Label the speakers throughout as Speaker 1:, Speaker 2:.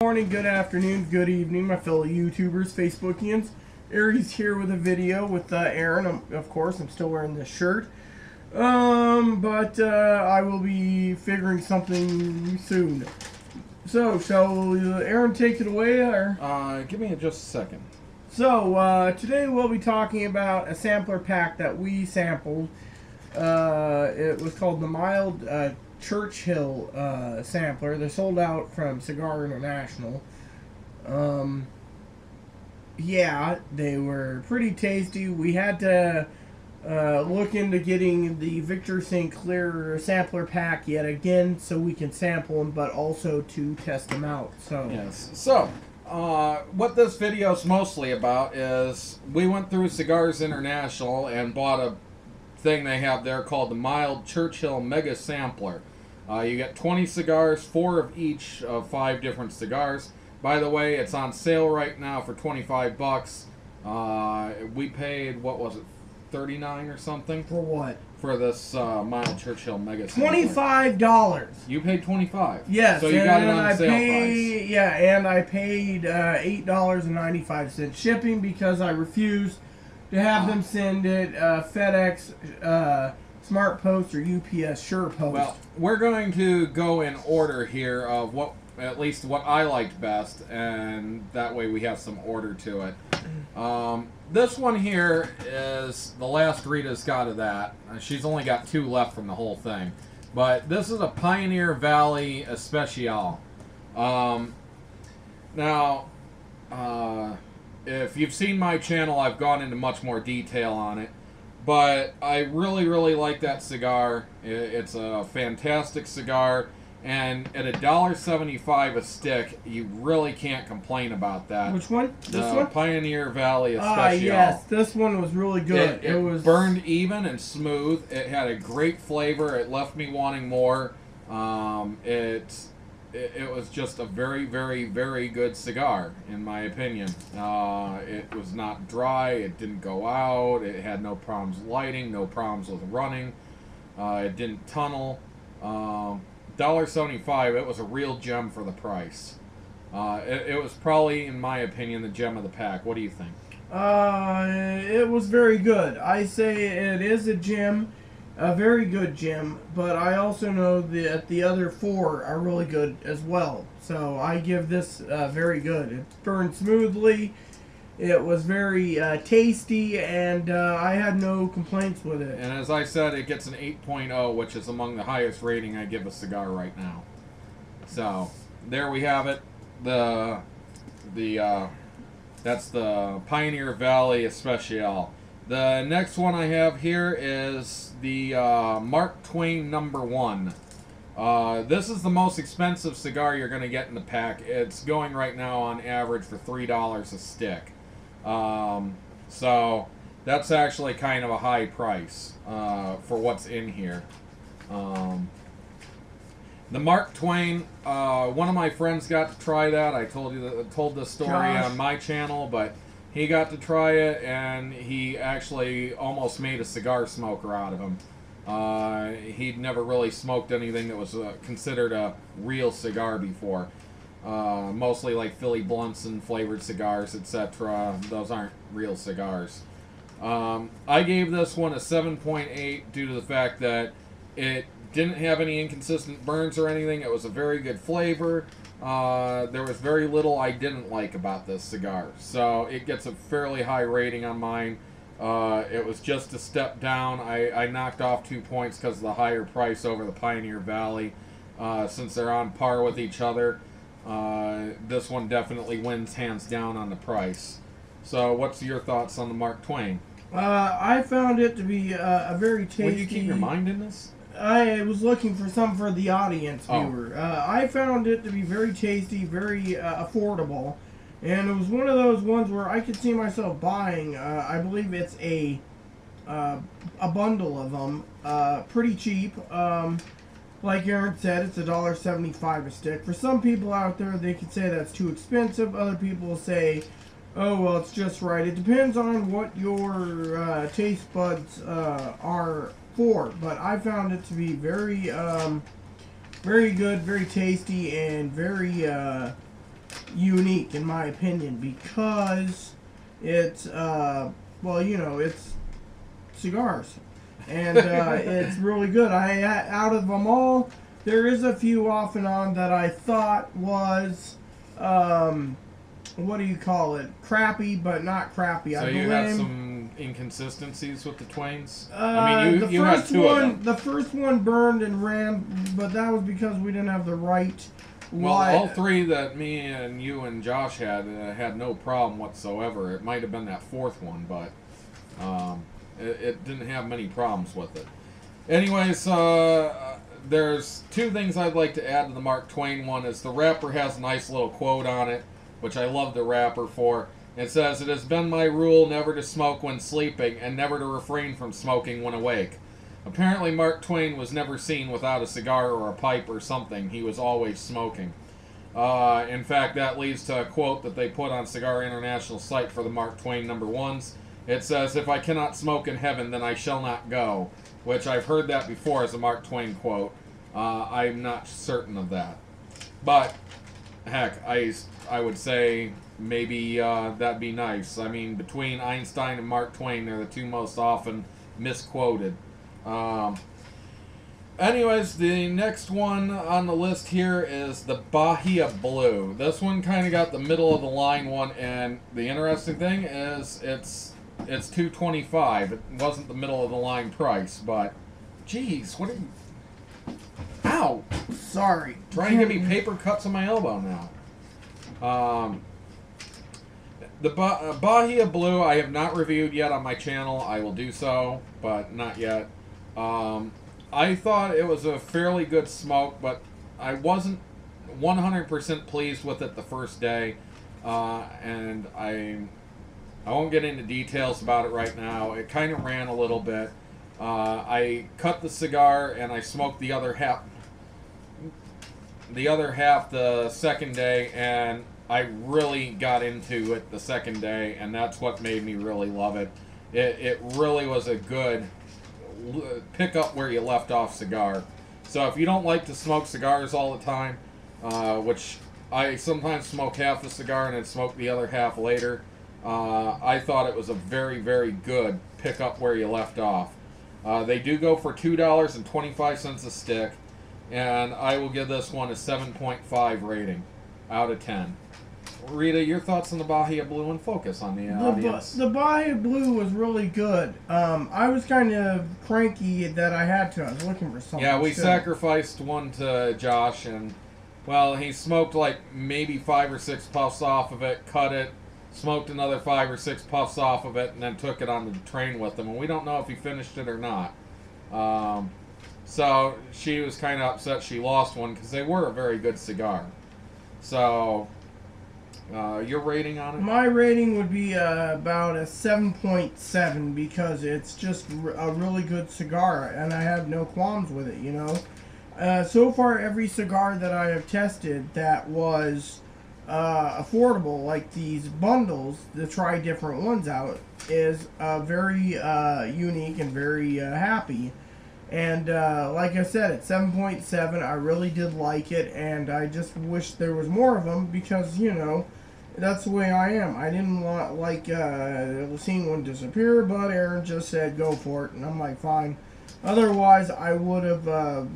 Speaker 1: Morning, good afternoon, good evening, my fellow YouTubers, Facebookians. Aries here with a video with Aaron. Of course, I'm still wearing this shirt. But I will be figuring something soon. So, shall Aaron take it away? Or?
Speaker 2: Give me just a second.
Speaker 1: So, today we'll be talking about a sampler pack that we sampled. It was called the Mild Churchill sampler. They're sold out from Cigar International. Yeah, they were pretty tasty. We had to look into getting the Victor St. Clair sampler pack yet again so we can sample them, but also to test them out. So
Speaker 2: yes. So what this video is mostly about is we went through Cigars International and bought a thing they have there called the Mild Churchill Mega Sampler. You get 20 cigars, 4 of each of 5 different cigars. By the way, it's on sale right now for 25 bucks. We paid, what was it, 39 or something?
Speaker 1: For what?
Speaker 2: For this Mild Churchill Mega Sampler.
Speaker 1: $25.
Speaker 2: You paid 25.
Speaker 1: Yes.
Speaker 2: So you got it on a sale price.
Speaker 1: Yeah, and I paid $8.95 shipping because I refused to have them send it FedEx, Smart Post, or UPS Sure Post.
Speaker 2: Well, we're going to go in order here of what, at least what I liked best, and that way we have some order to it. This one here is the last Rita's got of that. She's only got 2 left from the whole thing. But this is a Pioneer Valley Especial. Now, if you've seen my channel, I've gone into much more detail on it. But I really, really like that cigar. It's a fantastic cigar. And at $1.75 a stick, you really can't complain about that.
Speaker 1: Which one? This one?
Speaker 2: Pioneer Valley Especial.
Speaker 1: Ah, yes. This one was really good.
Speaker 2: It
Speaker 1: was
Speaker 2: burned even and smooth. It had a great flavor. It left me wanting more. It was just a very, very, very good cigar, in my opinion. It was not dry. It didn't go out. It had no problems lighting, no problems with running. It didn't tunnel. $1.75, it was a real gem for the price. It was probably, in my opinion, the gem of the pack. What do you think?
Speaker 1: It was very good. I say it is a gem. A very good gem, but I also know that the other 4 are really good as well. So I give this very good. It burned smoothly. It was very tasty, and I had no complaints with it.
Speaker 2: And as I said, it gets an 8.0, which is among the highest rating I give a cigar right now. So there we have it. That's the Pioneer Valley Especial. The next one I have here is the Mark Twain No. 1. This is the most expensive cigar you're going to get in the pack. It's going right now on average for $3 a stick. So that's actually kind of a high price for what's in here. The Mark Twain, one of my friends got to try that. I told this story on my channel, but he got to try it, and he actually almost made a cigar smoker out of him. He'd never really smoked anything that was considered a real cigar before. Mostly like Philly Blunts and flavored cigars, etc. Those aren't real cigars. I gave this one a 7.8 due to the fact that it didn't have any inconsistent burns or anything. It was a very good flavor. There was very little I didn't like about this cigar, so it gets a fairly high rating on mine. It was just a step down. I knocked off 2 points because of the higher price over the Pioneer Valley. Since they're on par with each other, this one definitely wins hands down on the price. So what's your thoughts on the Mark Twain?
Speaker 1: I found it to be a very tasty...
Speaker 2: Would you keep your mind in this?
Speaker 1: I was looking for some for the audience viewer. I found it to be very tasty, very affordable, and it was one of those ones where I could see myself buying. I believe it's a bundle of them, pretty cheap. Like Aaron said, it's $1.75 a stick. For some people out there, they could say that's too expensive. Other people will say, oh, well, it's just right. It depends on what your taste buds are for, but I found it to be very, very good, very tasty, and very unique in my opinion because it's well, you know, it's cigars, and it's really good. Out of them all, there is a few off and on that I thought was what do you call it? Crappy, but not crappy.
Speaker 2: So
Speaker 1: I
Speaker 2: you
Speaker 1: believe.
Speaker 2: had some inconsistencies with the Twains? I mean, you had two
Speaker 1: one,
Speaker 2: of them.
Speaker 1: The first one burned and ran, but that was because we didn't have the right.
Speaker 2: Well, all three that me and you and Josh had no problem whatsoever. It might have been that fourth one, but it didn't have many problems with it. Anyways, there's two things I'd like to add to the Mark Twain one. Is the wrapper has a nice little quote on it, which I love the wrapper for. It says, "It has been my rule never to smoke when sleeping and never to refrain from smoking when awake." Apparently, Mark Twain was never seen without a cigar or a pipe or something. He was always smoking. In fact, that leads to a quote that they put on Cigar International site for the Mark Twain #1s. It says, "If I cannot smoke in heaven, then I shall not go," which I've heard that before as a Mark Twain quote. I'm not certain of that. But, heck, I would say maybe that'd be nice. I mean, between Einstein and Mark Twain, they're the two most often misquoted. Anyways, the next one on the list here is the Bahia Blu. This one kind of got the middle of the line one, and the interesting thing is it's $2.25. It wasn't the middle of the line price, but geez, what are you? Ow!
Speaker 1: Sorry.
Speaker 2: Trying to give me paper cuts on my elbow now. The Bahia Blu I have not reviewed yet on my channel. I will do so, but not yet. I thought it was a fairly good smoke, but I wasn't 100% pleased with it the first day. And I won't get into details about it right now. It kind of ran a little bit. I cut the cigar and I smoked the other half the second day, and I really got into it the second day, and that's what made me really love it. It really was a good pick up where you left off cigar. So if you don't like to smoke cigars all the time, which I sometimes smoke half the cigar and then smoke the other half later, I thought it was a very, very good pick up where you left off. They do go for $2.25 a stick, and I will give this one a 7.5 rating out of 10. Rita, your thoughts on the Bahia Blu, and focus on the audience.
Speaker 1: The Bahia Blu was really good. I was kind of cranky that I had to. I was looking for something.
Speaker 2: Yeah, we sacrificed one to Josh, and, well, he smoked like maybe 5 or 6 puffs off of it, cut it, smoked another 5 or 6 puffs off of it, and then took it on the train with him. And we don't know if he finished it or not. So she was kind of upset she lost one because they were a very good cigar. So, your rating on it?
Speaker 1: My rating would be about a 7.7 because it's just a really good cigar, and I have no qualms with it, you know. So far, every cigar that I have tested that was affordable, like these bundles, to try different ones out, is very unique and very happy. And like I said, at 7.7, I really did like it, and I just wish there was more of them because, you know, that's the way I am. I didn't like seeing one disappear, but Aaron just said go for it, and I'm like, fine. Otherwise, I would have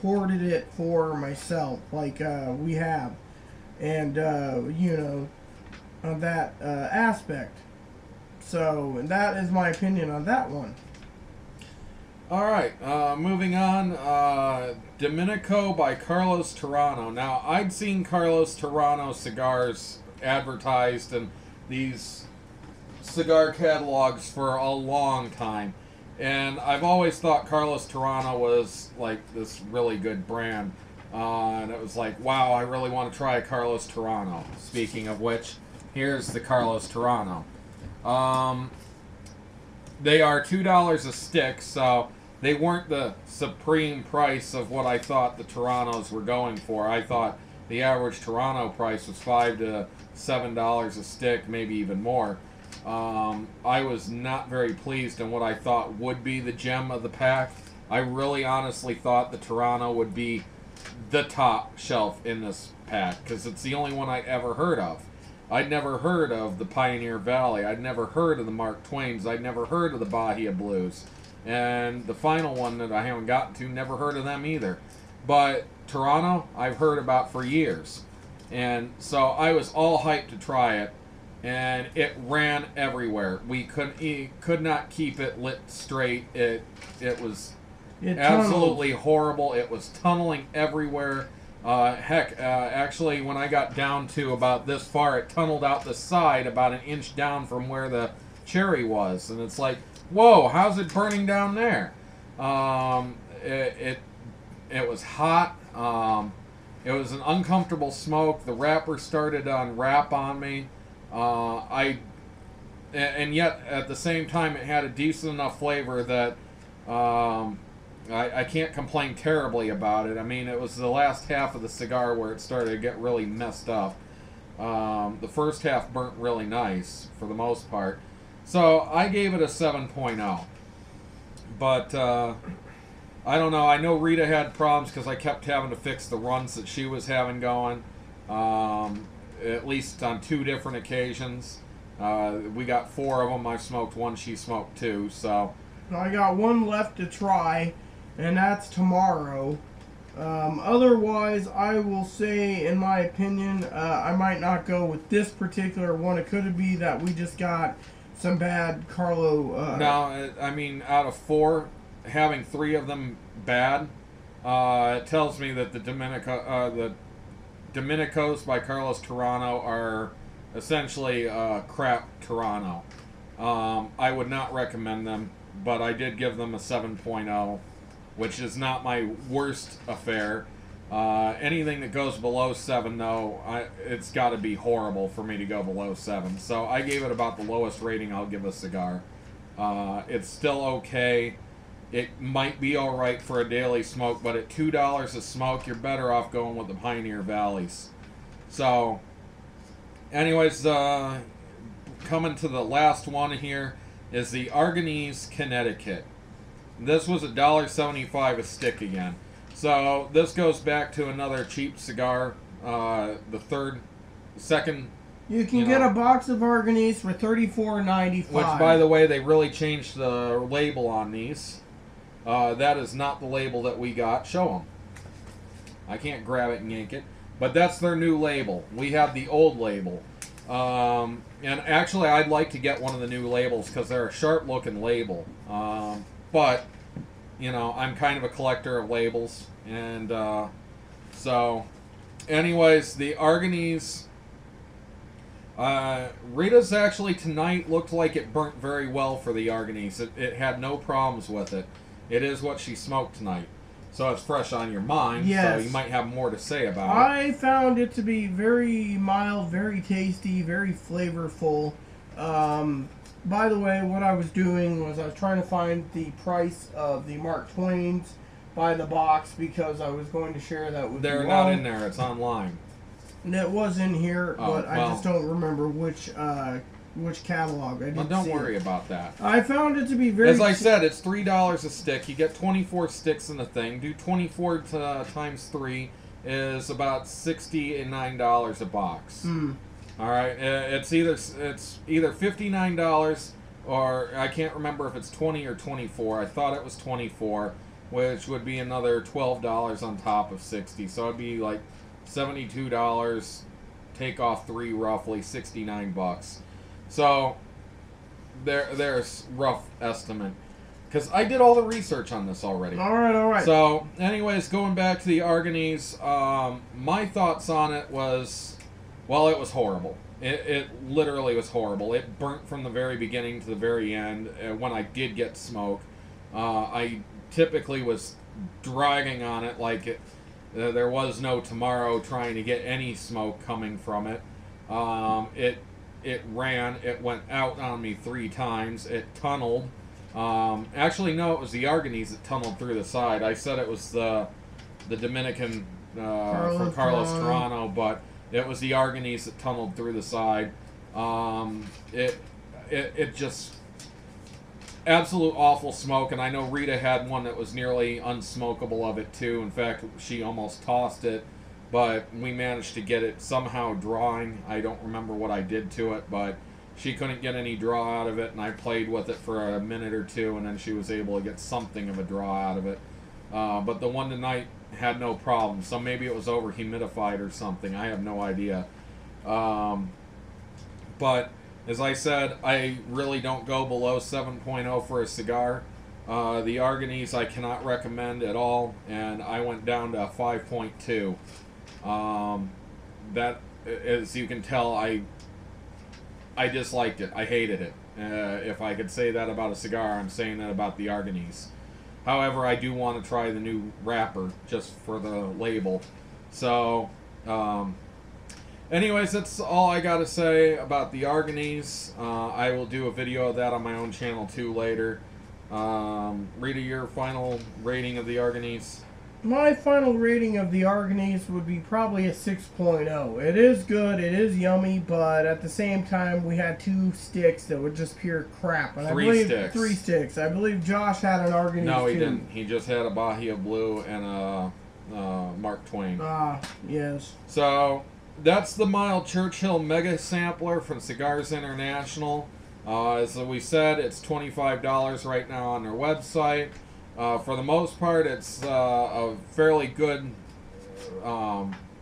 Speaker 1: hoarded it for myself, like we have, and you know, on that aspect. So that is my opinion on that one.
Speaker 2: Alright, moving on, Dominico by Carlos Torano. Now, I'd seen Carlos Torano cigars advertised in these cigar catalogs for a long time, and I've always thought Carlos Torano was like this really good brand, and it was like, wow, I really want to try a Carlos Torano. Speaking of which, here's the Carlos Torano. They are $2 a stick, so they weren't the supreme price of what I thought the Toranos were going for. I thought the average Torano price was $5 to $7 a stick, maybe even more. I was not very pleased in what I thought would be the gem of the pack. I really honestly thought the Torano would be the top shelf in this pack, because it's the only one I ever heard of. I'd never heard of the Pioneer Valley. I'd never heard of the Mark Twains. I'd never heard of the Bahia Blues. And the final one that I haven't gotten to, never heard of them either. But Torano, I've heard about for years. And so I was all hyped to try it. And it ran everywhere. We could not keep it lit straight. It was absolutely horrible. It was tunneling everywhere. Actually, when I got down to about this far, it tunneled out the side about an inch down from where the cherry was. And it's like, whoa, how's it burning down there? It was hot. It was an uncomfortable smoke. The wrapper started to unwrap on me. And yet, at the same time, it had a decent enough flavor that I can't complain terribly about it. I mean, it was the last half of the cigar where it started to get really messed up. The first half burnt really nice, for the most part. So, I gave it a 7.0. But, I don't know. I know Rita had problems because I kept having to fix the runs that she was having going. At least on 2 different occasions. We got 4 of them. I smoked 1, she smoked 2, so...
Speaker 1: I got 1 left to try, and that's tomorrow. Otherwise, I will say, in my opinion, I might not go with this particular one. It could be that we just got some bad Carlo...
Speaker 2: No, I mean, out of 4, having 3 of them bad, it tells me that the Dominicos by Carlos Torano are essentially crap Torano. I would not recommend them, but I did give them a 7.0, which is not my worst affair. Anything that goes below 7, though, it's got to be horrible for me to go below 7. So I gave it about the lowest rating I'll give a cigar. It's still okay. It might be alright for a daily smoke, but at $2 a smoke, you're better off going with the Pioneer Valleys. So, anyways, coming to the last one here is the Arganese Connecticut. This was $1.75 a stick again. So, this goes back to another cheap cigar, second...
Speaker 1: You can get a box of Arganese for $34.95.
Speaker 2: Which, by the way, they really changed the label on these. That is not the label that we got. Show them. I can't grab it and yank it. But that's their new label. We have the old label. And actually, I'd like to get one of the new labels because they're a sharp-looking label. But, you know, I'm kind of a collector of labels. And so, anyways, the Arganese... Rita's actually tonight looked like it burnt very well for the Arganese. It had no problems with it. It is what she smoked tonight. So it's fresh on your mind,
Speaker 1: yes.
Speaker 2: So you might have more to say about it.
Speaker 1: I found it to be very mild, very tasty, very flavorful. By the way, what I was doing was I was trying to find the price of the Mark Twains by the box because I was going to share that with you all.
Speaker 2: They're not in there. It's online.
Speaker 1: And it was in here, but
Speaker 2: well,
Speaker 1: I just don't remember which catalog. I didn't
Speaker 2: don't worry about that.
Speaker 1: I found it to be very...
Speaker 2: As I said, it's $3 a stick. You get 24 sticks in the thing. Do 24 times 3 is about $69 a box. All right, it's either $59 or I can't remember if it's 20 or 24. I thought it was 24, which would be another $12 on top of 60. So it'd be like $72. Take off 3, roughly $69. So there's rough estimate. Because I did all the research on this already.
Speaker 1: All right.
Speaker 2: So, anyways, going back to the Arganese, my thoughts on it was, well, it was horrible. It literally was horrible. It burnt from the very beginning to the very end. When I did get smoke, I typically was dragging on it like there was no tomorrow, trying to get any smoke coming from it. It ran. It went out on me 3 times. It tunneled. Actually, no, it was the Arganese that tunneled through the side. I said it was the Dominican from Carlos Torano, but it was the Arganese that tunneled through the side. It just absolute awful smoke, and I know Rita had one that was nearly unsmokable of it too. In fact, she almost tossed it but we managed to get it somehow drawing. I don't remember what I did to it, but she couldn't get any draw out of it, and I played with it for a minute or two, and then she was able to get something of a draw out of it. But the one tonight had no problem, so maybe it was over humidified or something. I have no idea. But as I said, I really don't go below 7.0 for a cigar. The Arganese I cannot recommend at all, and I went down to 5.2. That, as you can tell, I disliked it. I hated it. If I could say that about a cigar, I'm saying that about the Arganese. However, I do want to try the new wrapper just for the label. So, anyways, that's all I got to say about the Arganese. I will do a video of that on my own channel too later. Rita, your final rating of the Arganese?
Speaker 1: My final rating of the Arganese would be probably a 6.0. It is good, it is yummy, but at the same time, we had 2 sticks that were just pure crap. And
Speaker 2: 3 sticks.
Speaker 1: 3 sticks. I believe Josh had an Arganese
Speaker 2: No, he
Speaker 1: too.
Speaker 2: didn't. He just had a Bahia Blu and a Mark Twain.
Speaker 1: Ah, yes.
Speaker 2: So, that's the mild Churchill Mega Sampler from Cigars International. As we said, it's $25 right now on their website. For the most part, it's a fairly good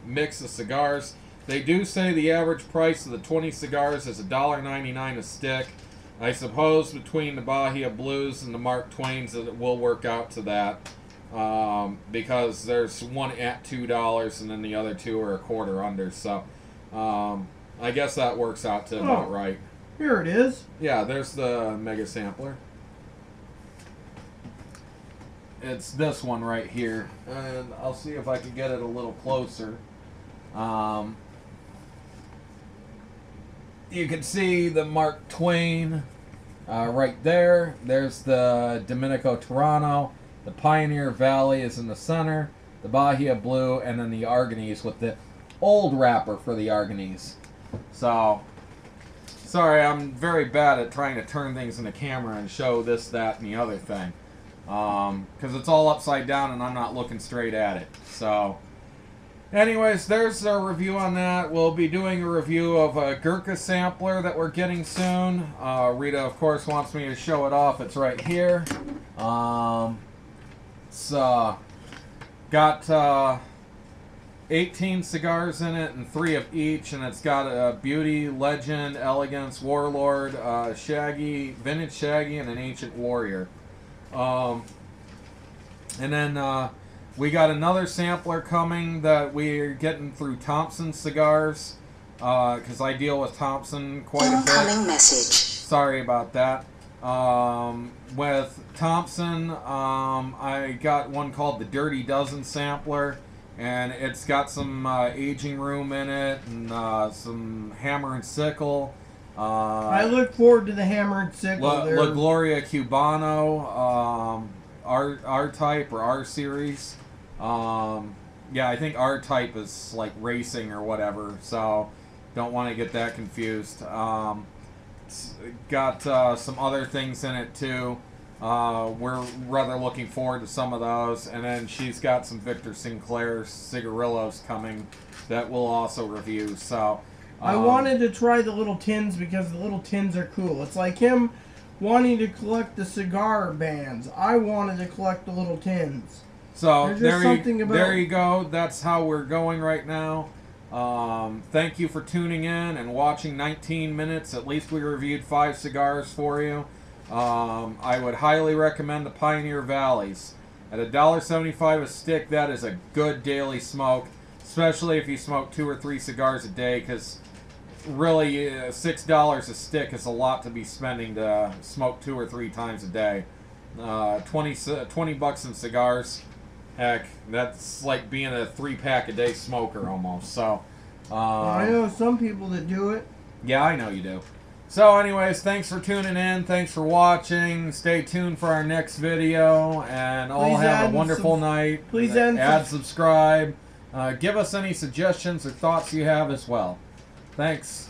Speaker 2: mix of cigars. They do say the average price of the 20 cigars is $1.99 a stick. I suppose between the Bahia Blues and the Mark Twains it will work out to that. Because there's one at $2 and then the other 2 are a quarter under. So I guess that works out to about right.
Speaker 1: Here it is.
Speaker 2: Yeah, there's the Mega Sampler. It's this one right here, and I'll see if I can get it a little closer. You can see the Mark Twain right there. There's the Dominico Torano. The Pioneer Valley is in the center. The Bahia Blu, and then the Arganese with the old wrapper for the Arganese. So, sorry, I'm very bad at trying to turn things in the camera and show this, that, and the other thing. Because it's all upside down and I'm not looking straight at it. So, anyways, there's a review on that. We'll be doing a review of a Gurkha sampler that we're getting soon. Rita, of course, wants me to show it off. It's right here. It's got 18 cigars in it and 3 of each, and it's got a Beauty, Legend, Elegance, Warlord, Shaggy, Vintage Shaggy, and an Ancient Warrior. And then we got another sampler coming that we're getting through Thompson Cigars, because I deal with Thompson quite a bit.
Speaker 3: Incoming message.
Speaker 2: Sorry about that. With Thompson, I got one called the Dirty Dozen Sampler, and it's got some aging room in it and some hammer and sickle.
Speaker 1: I look forward to the hammer and sickle.
Speaker 2: La Gloria Cubano, R-Type or R-Series. Yeah, I think R-Type is like racing or whatever, so don't want to get that confused. It's got some other things in it too. We're rather looking forward to some of those. And then she's got some Victor Sinclair cigarillos coming that we'll also review. So
Speaker 1: I wanted to try the little tins because the little tins are cool. It's like him wanting to collect the cigar bands. I wanted to collect the little tins.
Speaker 2: So there you go. That's how we're going right now. Thank you for tuning in and watching 19 minutes. At least we reviewed 5 cigars for you. I would highly recommend the Pioneer Valleys. At $1.75 a stick, that is a good daily smoke, especially if you smoke 2 or 3 cigars a day, because really $6 a stick is a lot to be spending to smoke 2 or 3 times a day. 20 bucks in cigars, heck, that's like being a 3-pack a day smoker almost. So
Speaker 1: I know some people that do it.
Speaker 2: Yeah, I know you do. So anyways, thanks for tuning in. Thanks for watching. Stay tuned for our next video. And all have a wonderful night.
Speaker 1: Please
Speaker 2: add, subscribe. Give us any suggestions or thoughts you have as well. Thanks.